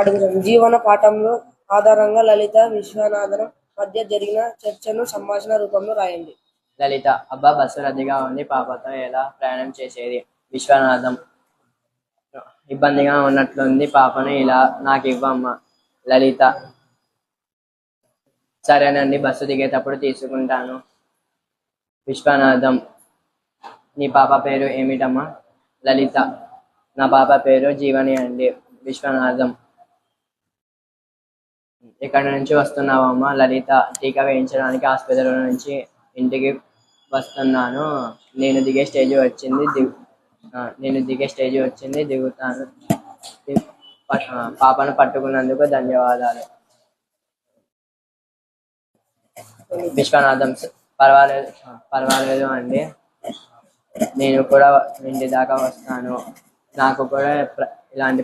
అడుగుదాం. జీవన పాఠంలో ఆధారంగా లలిత విశ్వనాథన్ మధ్య జరిగిన చర్చను సంభాషణ రూపంలో రాయండి. లలిత: అబ్బా, బస్సు రద్దీగా ఉంది, పాపతో ఎలా ప్రయాణం చేసేది? విశ్వనాథం: ఇబ్బందిగా ఉన్నట్లుంది, పాపను ఇలా నాకు ఇవ్వమ్మా. లలిత: సరేనండి, బస్సు దిగేటప్పుడు తీసుకుంటాను. విశ్వనాథం: నీ పాప పేరు ఏమిటమ్మా? లలిత: నా పాప పేరు జీవని అండి. విశ్వనాథం: ఎక్కడి నుంచి వస్తున్నావమ్మా? లలిత: టీకా వేయించడానికి ఆసుపత్రి నుంచి ఇంటికి వస్తున్నాను. నేను దిగే స్టేజ్ వచ్చింది, దిగుతాను. పాపను పట్టుకున్నందుకు ధన్యవాదాలు. విశ్వనాథం: పర్వాలేదు అండి, నేను కూడా ఇంటి దాకా వస్తాను. నాకు కూడా ఇలాంటి